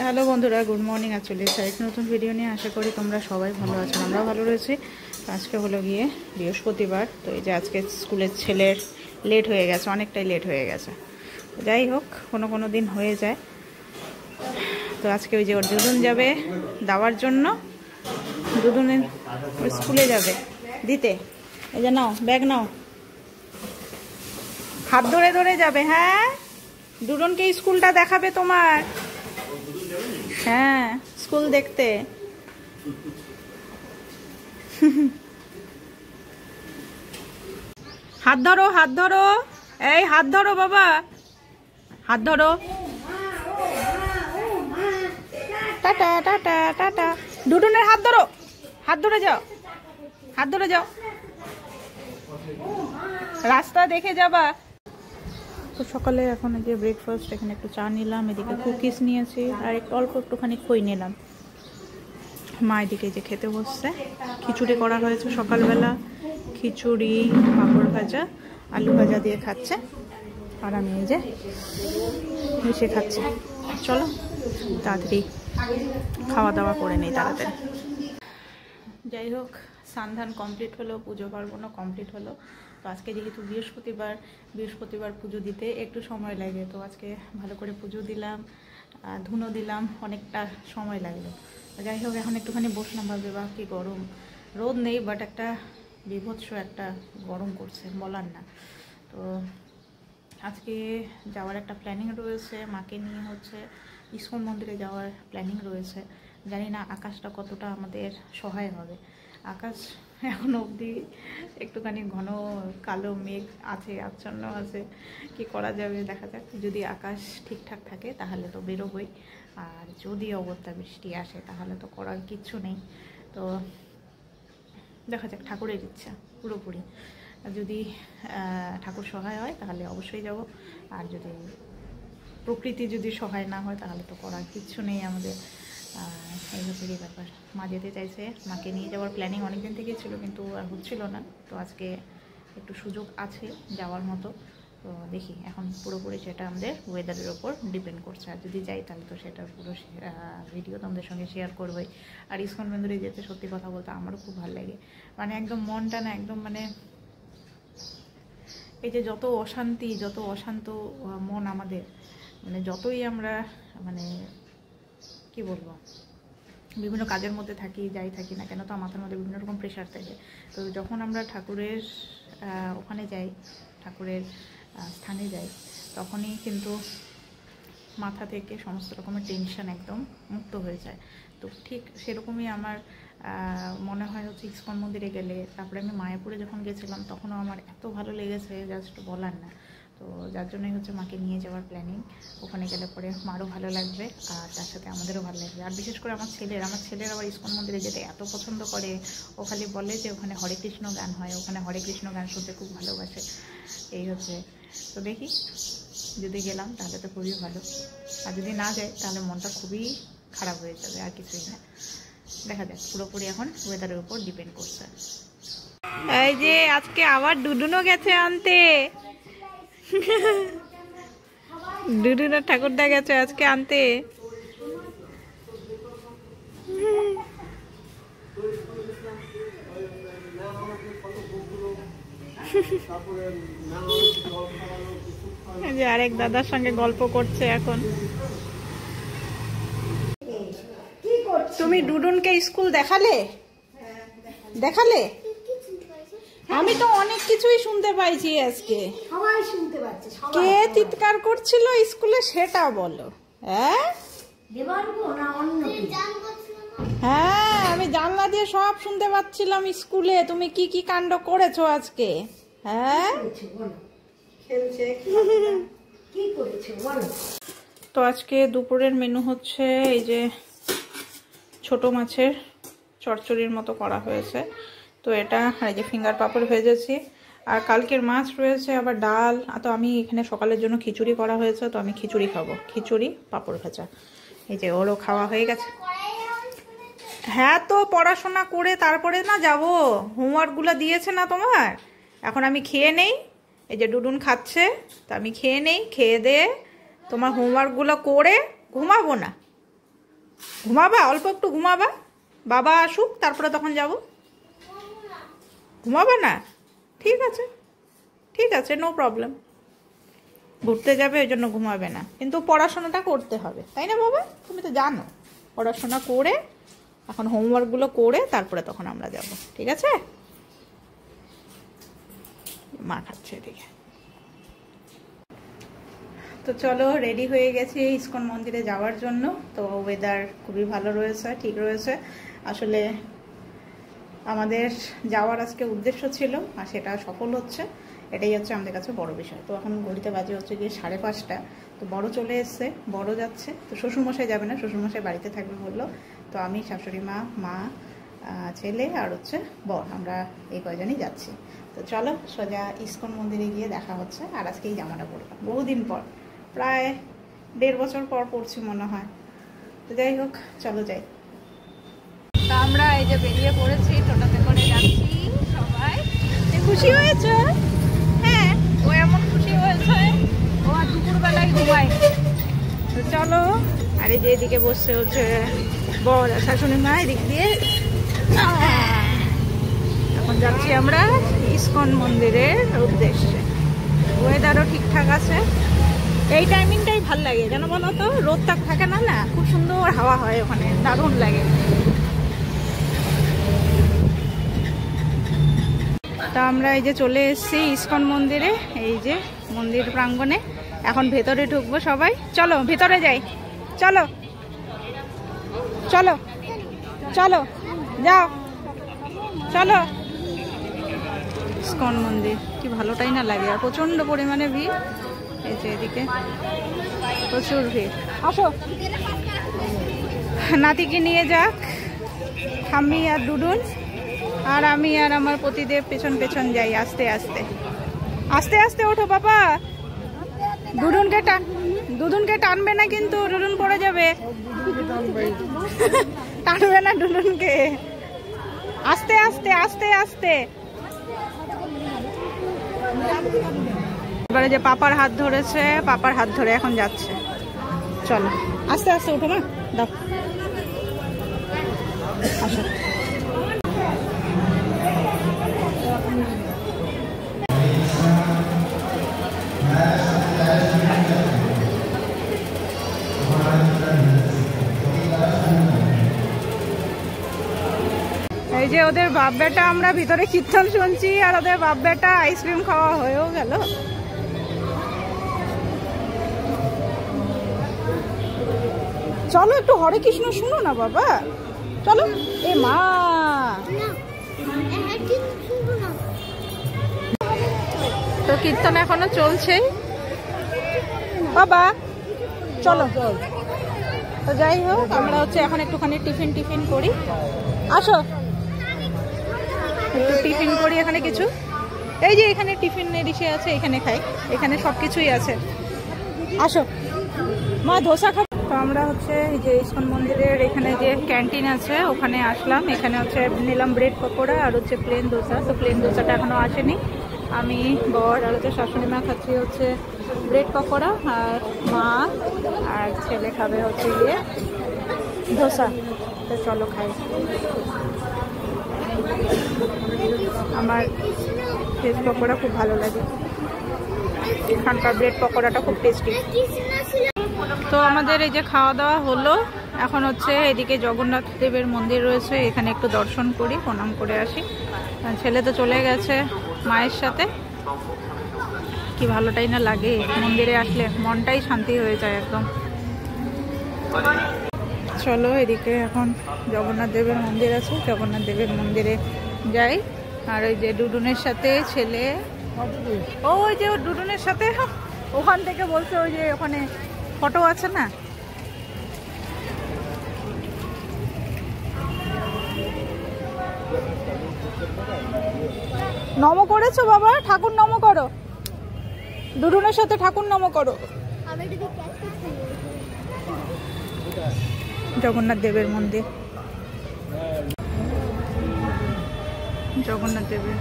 Hello বন্ধুরা, good morning. চলে এসে এক নতুন ভিডিও নিয়ে আশা করি তোমরা সবাই ভালো আছো, আমরাও ভালো রয়েছি। আজকে হলো গিয়ে বৃহস্পতিবার, তো এই যে আজকে স্কুলের ছেলের লেট হয়ে গেছে, অনেকটাই লেট হয়ে গেছে। যাই হোক, কোনো কোনো দিন হয়ে যায়। তো আজকে ওই যে ওর দুদুন যাবে দেওয়ার জন্য, দুদুনের স্কুলে যাবে দিতে। এই যে নাও, ব্যাগ নাও, হাত ধরে ধরে যাবে। হ্যাঁ, দুদুনকে স্কুলটা দেখাবে তোমার। হ্যাঁ, স্কুল দেখতে। হাত ধরো, হাত ধরো, এই হাত ধরো বাবা, হাত ধরো। Tata tata tata. দুদুনের হাত ধরো, হাত ধরে যাও, হাত ধরে যাও, রাস্তা দেখে যাবা। তো সকালে এখন যে ব্রেকফাস্ট, এখানে একটু চা নিলাম, এদিকে কুকিজ নিয়েছি, আর একটু অল্প একটুখানি খই নিলাম। মা এদিকে যে খেতে বসছে, খিচুড়ি করা হয়েছে সকালবেলা, খিচুড়ি, পাঁপড় ভাজা, আলু ভাজা দিয়ে খাচ্ছে, আর আমি এই যে মিশে খাচ্ছি। চলো তাড়াতাড়ি খাওয়া দাওয়া করে নিই তাড়াতাড়ি। যাই হোক, স্নান কমপ্লিট হলো, পুজো পার্বণও কমপ্লিট হলো। তো আজকে যেহেতু বৃহস্পতিবার পুজো দিতে একটু সময় লাগে, তো আজকে ভালো করে পুজো দিলাম, ধুনো দিলাম, অনেকটা সময় লাগলো। যাই হোক, এখন একটুখানি বসলাম, ভাবে বা কি গরম, রোদ নেই বাট একটা বীভৎস একটা গরম করছে, বলার না। তো আজকে যাওয়ার একটা প্ল্যানিং রয়েছে, মাকে নিয়ে হচ্ছে ইস্কন মন্দিরে যাওয়ার প্ল্যানিং রয়েছে। জানি না আকাশটা কতটা আমাদের সহায় হবে। আকাশ এখন অবধি একটুখানি ঘন কালো মেঘ আছে, আচ্ছন্ন আছে, কি করা যাবে দেখা যাক। যদি আকাশ ঠিকঠাক থাকে তাহলে তো বেরোবই, আর যদি অগত্যা বৃষ্টি আসে তাহলে তো করার কিচ্ছু নেই। তো দেখা যাক, ঠাকুরের ইচ্ছা পুরোপুরি। যদি ঠাকুর সহায় হয় তাহলে অবশ্যই যাব, আর যদি প্রকৃতি যদি সহায় না হয় তাহলে তো করার কিচ্ছু নেই আমাদের। এই হচ্ছে কি ব্যাপার। মা যেতে চাইছে, মাকে নিয়ে যাওয়ার প্ল্যানিং অনেকদিন থেকেই ছিল, কিন্তু আর হচ্ছিল না। তো আজকে একটু সুযোগ আছে যাওয়ার মতো। তো দেখি, এখন পুরোপুরি সেটা আমাদের ওয়েদারের ওপর ডিপেন্ড করছে। আর যদি যাই তাহলে তো সেটা পুরো ভিডিও তোমাদের সঙ্গে শেয়ার করবোই। আর ইস্কন মন্দিরে যেতে সত্যি কথা বলতে আমারও খুব ভালো লাগে, মানে একদম মনটা না একদম, মানে এই যে যত অশান্ত মন আমাদের, মানে যতই আমরা মানে কি বলবো, বিভিন্ন কাজের মধ্যে থাকি, যাই থাকি না কেন, তো মাথার মধ্যে বিভিন্ন রকম প্রেশার থাকে। তো যখন আমরা ঠাকুরের ওখানে যাই, ঠাকুরের স্থানে যাই, তখনই কিন্তু মাথা থেকে সমস্ত রকমের টেনশন একদম মুক্ত হয়ে যায়। তো ঠিক সেরকমই আমার মনে হয় হচ্ছে ইস্কন মন্দিরে গেলে। তারপরে আমি মায়াপুরে যখন গেছিলাম তখনও আমার এত ভালো লেগেছে, জাস্ট বলার না। তো যার জন্যই হচ্ছে মাকে নিয়ে যাওয়ার প্ল্যানিং। ওখানে গেলে পরে মারও ভালো লাগবে, আর তার সাথে আমাদেরও ভালো লাগবে। আর বিশেষ করে আমার ছেলের আবার ইস্কন মন্দিরে যেতে এত পছন্দ করে। ও খালি বলে যে ওখানে হরে কৃষ্ণ গান হয়, ওখানে হরে কৃষ্ণ গান শুনতে খুব ভালোবাসে। এই হচ্ছে, তো দেখি যদি গেলাম তাহলে তো খুবই ভালো, আর যদি না যাই তাহলে মনটা খুবই খারাপ হয়ে যাবে, আর কিছুই না। দেখা যাক, পুরোপুরি এখন ওয়েদারের উপর ডিপেন্ড করছে। এই যে আজকে আবার দুদুনও গেছে আনতে, দুদুনের ঠাকুরদা গেছে আজকে আনতে। যে আরেক দাদার সঙ্গে গল্প করছে এখন। তুমি দুদুনকে স্কুল দেখালে? আমি তো অনেক কিছুই শুনতে পাইছি আজকে। সবাই শুনতে পাচ্ছে। কে চিৎকার করছিল স্কুলে সেটা বলো। হ্যাঁ, আমি জানলা দিয়ে সব শুনতে পাচ্ছিলাম স্কুলে। তুমি কি কি কাণ্ড করেছো আজকে? হ্যাঁ, তো আজকে দুপুরের মেনু হচ্ছে এই যে ছোট মাছের চচ্চড়ির মতো করা হয়েছে। তো এটা এই যে ফিঙ্গার পাঁপড় ভেজেছি, আর কালকের মাছ রয়েছে, আবার ডাল। তো আমি এখানে সকালের জন্য খিচুড়ি করা হয়েছে, তো আমি খিচুড়ি খাবো, খিচুড়ি পাঁপড় ভাজা। এই যে ওরও খাওয়া হয়ে গেছে। হ্যাঁ, তো পড়াশোনা করে তারপরে না যাব, হোমওয়ার্কগুলো দিয়েছে না তোমার। এখন আমি খেয়ে নেই, এই যে দুদুন খাচ্ছে, তো আমি খেয়ে নেই, খেয়ে দিয়ে তোমার হোমওয়ার্কগুলো করে ঘুমাবো না। ঘুমাবা, অল্প একটু ঘুমাবা, বাবা আসুক তারপরে তখন যাব। ঘুমাবা না? ঠিক আছে, ঠিক আছে, নো প্রবলেম। ঘুরতে যাবে ওই জন্য ঘুমাবে না, কিন্তু পড়াশোনাটা করতে হবে, তাই না বাবা? তুমি তো জানো, পড়াশোনা করে এখন হোমওয়ার্কগুলো করে তারপরে তখন আমরা যাব, ঠিক আছে? মা খাচ্ছে এদিকে। তো চলো, রেডি হয়ে গেছি ইসকন মন্দিরে যাওয়ার জন্য। তো ওয়েদার খুবই ভালো রয়েছে, ঠিক রয়েছে। আসলে আমাদের যাওয়ার আজকে উদ্দেশ্য ছিল, আর সেটা সফল হচ্ছে, এটাই হচ্ছে আমাদের কাছে বড় বিষয়। তো এখন ঘড়িতে বাজে হচ্ছে গিয়ে 5:30। তো বড় চলে এসছে, বড় যাচ্ছে। তো শ্বশুরমশাই যাবে না, শ্বশুরমশাই বাড়িতে থাকবে বললো। তো আমি, শাশুড়ি মা, মা, ছেলে আর হচ্ছে বর, আমরা এই কয়জনই যাচ্ছি। তো চলো সোজা ইসকন মন্দিরে গিয়ে দেখা হচ্ছে। আর আজকে এই জামাটা পরলাম বহুদিন পর, প্রায় 1.5 বছর পর পরছি মনে হয়। তো যাই হোক, চলো যাই। তো আমরা এই যে বেরিয়ে পড়েছি, টোটোতে করে যাচ্ছি সবাই। খুশি হয়েছে? হ্যাঁ, ও এমন খুশি হয়েছে, ও আর দুপুরবেলায় ঘুমায়। তো চলো, আর এই যে এদিকে বসছে হচ্ছে বর আর শাশুড়ি মা, এদিক দিয়ে এখন যাচ্ছি আমরা ইসকন মন্দিরের উদ্দেশ্যে। ওয়েদারও ঠিকঠাক আছে, এই টাইমিংটাই ভাল লাগে, যেন বলো তো, রোদটা থাকে না, না খুব সুন্দর হাওয়া হয় ওখানে, দারুণ লাগে। তা আমরা এই যে চলে এসেছি ইসকন মন্দিরে, এই যে মন্দির প্রাঙ্গণে। এখন ভেতরে ঢুকবো সবাই, চলো ভেতরে যাই, চলো চলো চলো যাও, চলো। ইসকন মন্দির কি ভালোটাই না লাগে, আর প্রচন্ড পরিমাণে ভিড়। এই যে এদিকে প্রচুর ভিড়। আসো, নাতিকে নিয়ে যাক, আমি আর ডুডুন, আর আমি আর আমার পতিদেব পেছন পেছন যাই, আস্তে আস্তে আস্তে আস্তে ওঠো বাবা। দুদুনকে টানবে না কিন্তু, ডুডুন পড়ে যাবে। টানবে না ডুডুনকে, আস্তে আস্তে আস্তে আস্তে। এবারে যে পাপার হাত ধরেছে, পাপার হাত ধরে এখন যাচ্ছে। চলো আস্তে আস্তে ওঠো মা, দাও আসো। এই যে ওদের বাপ বেটা, আমরা ভিতরে কীর্তন শুনছি, আর ওদের বাপ বেটা আইসক্রিম খাওয়া হয়েও গেল। চলো একটু হরে কৃষ্ণ শুনো না বাবা, চলো। এ মা, তো কীর্তন এখনো চলছে বাবা, চলো। তো যাই হোক, আমরা হচ্ছে এখন একটুখানি টিফিন করি। আসো একটু টিফিন করি এখানে কিছু। এই যে এখানে টিফিনের ইসে আছে, এখানে খাই, এখানে সব কিছুই আছে। আসো মা, ধোসা খাবো। তো আমরা হচ্ছে এই যে ইসকন মন্দিরের এখানে যে ক্যান্টিন আছে ওখানে আসলাম। এখানে হচ্ছে নিলাম ব্রেড পকোড়া আর হচ্ছে প্লেন ধোসা। তো প্লেন ধোসাটা এখনো আসেনি। আমি, বর আর হচ্ছে শাশুড়ি মা খাচ্ছি হচ্ছে ব্রেড পকোড়া, আর মা আর ছেলে খাবে হচ্ছে গিয়ে ধোসা। তো চলো খাই। আমার ভেজ পকোড়া খুব ভালো লাগে, এখানকার ব্রেড পকোড়াটা খুব টেস্টি। তো আমাদের এই যে খাওয়া দাওয়া হলো, এখন হচ্ছে এদিকে জগন্নাথ দেবের মন্দির রয়েছে, এখানে একটু দর্শন করি, প্রণাম করে আসি। ছেলে তো চলে গেছে মায়ের সাথে। কি ভালোটাই না লাগে মন্দিরে আসলে, মনটাই শান্তি হয়ে যায় একদম। চলো এদিকে এখন জগন্নাথ দেবের মন্দির আছে, জগন্নাথ দেবের মন্দিরে যাই। আর ওই যে ডুডুনের সাথে ছেলে, ওই যে ডুডুনের সাথে ওখান থেকে বলছে, ওই যে ওখানে ফটো আছে না, নম করেছো বাবা, ঠাকুর নম করো, ডুডুনের সাথে ঠাকুর নম করো। জগন্নাথ দেবের মন্দির, জগন্নাথ দেবের।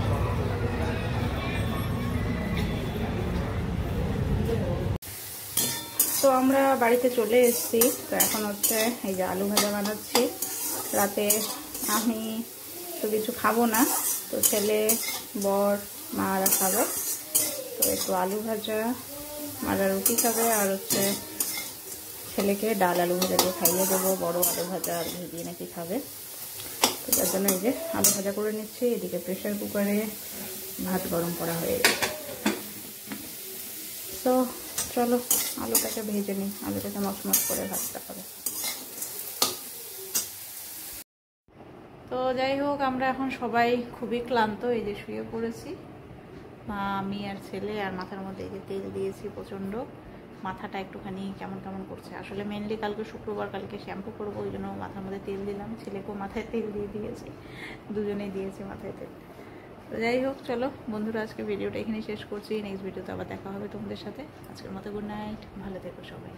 তো আমরা বাড়িতে চলে এসেছি। তো এখন হচ্ছে এই যে আলু ভাজা বানাচ্ছি। রাতে আমি তো কিছু খাবো না, তো ছেলে, বর, মারা খাবে। তো একটু আলু ভাজা, মারা রুটি খাবে, আর হচ্ছে ছেলেকে ডাল আলু ভাজা দিয়ে খাইয়ে দেবো। বড় আলু ভাজা আর ঘি দিয়ে নাকি খাবে। তো তার জন্য এই যে আলু ভাজা করে নিচ্ছি। এদিকে প্রেশার কুকারে ভাত গরম করা হয়ে গেছে। তো চলো আলুটাকে ভেজে নিই, আলুটাকে মচমচ করে ভাজতে হবে। তো যাই হোক, আমরা এখন সবাই খুবই ক্লান্ত, এই যে শুয়ে পড়েছি, মা, আমি আর ছেলে। আর মাথার মধ্যে এই যে তেল দিয়েছি প্রচণ্ড, মাথাটা একটুখানি কেমন কেমন করছে। আসলে মেনলি কালকে শুক্রবার, কালকে শ্যাম্পু করবো, ওই জন্য মাথার মধ্যে তেল দিলাম। ছেলেকেও মাথায় তেল দিয়ে দিয়েছি, দুজনেই দিয়েছি মাথায় তেল। তো যাই হোক, চলো বন্ধুরা, আজকে ভিডিওটা এখানে শেষ করছি। নেক্সট ভিডিওতে আবার দেখা হবে তোমাদের সাথে। আজকের মতো গুড নাইট, ভালো থেকো সবাই।